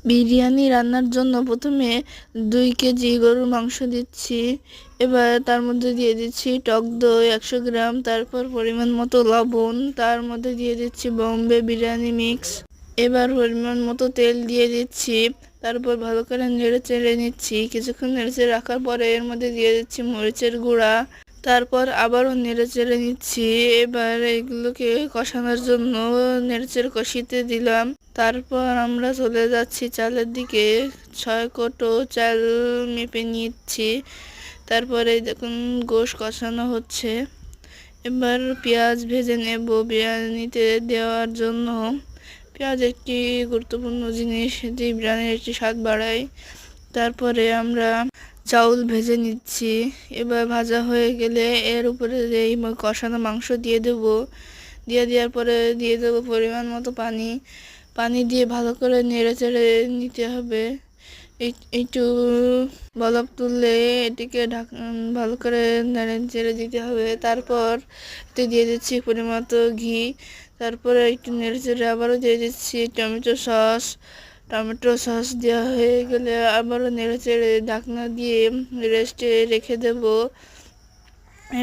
বিরিয়ানি রান্নার জন্য প্রথমে 2 কেজি গরুর মাংস দিচ্ছি। এবার তার মধ্যে দিয়ে দিচ্ছি টক দই 100 গ্রাম, তারপর পরিমাণ মতো লবণ, তার মধ্যে দিয়ে দিচ্ছি বোম্বে বিরিয়ানি মিক্স। এবার পরিমাণ মতো তেল দিয়ে দিচ্ছি, তারপর ভালো করে নেড়ে চেড়ে নিচ্ছি। কিছুক্ষণ নেড়ে চেড়ে রাখার পরে এর মধ্যে দিয়ে দিচ্ছি মরিচের গুঁড়া, তারপর আবারও নেড়ে চেড়ে নিচ্ছি। এবার এগুলোকে কষানোর জন্য নেড়ে চেড়ে কষিতে দিলাম। তারপর আমরা চলে যাচ্ছি চালের দিকে। 6 কোটো চাল মেপে নিচ্ছি। তারপরে দেখুন গোশ কষানো হচ্ছে। এবার পেঁয়াজ ভেজে নেব বিরিয়ানিতে দেওয়ার জন্য। পেঁয়াজ একটি গুরুত্বপূর্ণ জিনিস, এটি বিরিয়ানির একটি স্বাদ বাড়ায়। তারপরে আমরা চাউল ভেজে নিচ্ছি। এবার ভাজা হয়ে গেলে এর উপরে এই কষানো মাংস দিয়ে দেওয়ার পরে দিয়ে দেবো পরিমাণ মতো পানি। পানি দিয়ে ভালো করে নেড়ে চেড়ে নিতে হবে। একটু বলক তুললে এটিকে ভালো করে নেড়ে চেড়ে দিতে হবে। তারপর এতে দিয়ে দিচ্ছি পরিমাণ মতো ঘি। তারপরে একটু নেড়ে চেড়ে আবারও দিয়ে দিচ্ছি টমেটো সস দেওয়া হয়ে গেলে আবারও নেড়ে চেড়ে ঢাকনা দিয়ে রেস্টে রেখে দেব।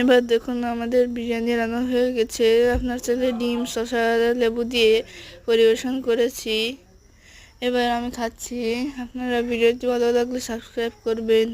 এবার দেখুন আমাদের বিরিয়ানি রান্না হয়ে গেছে। আপনার চাইলে ডিম, শসা, লেবু দিয়ে পরিবেশন করেছি। এবার আমি খাচ্ছি। আপনারা ভিডিওটি ভালো লাগলে সাবস্ক্রাইব করবেন।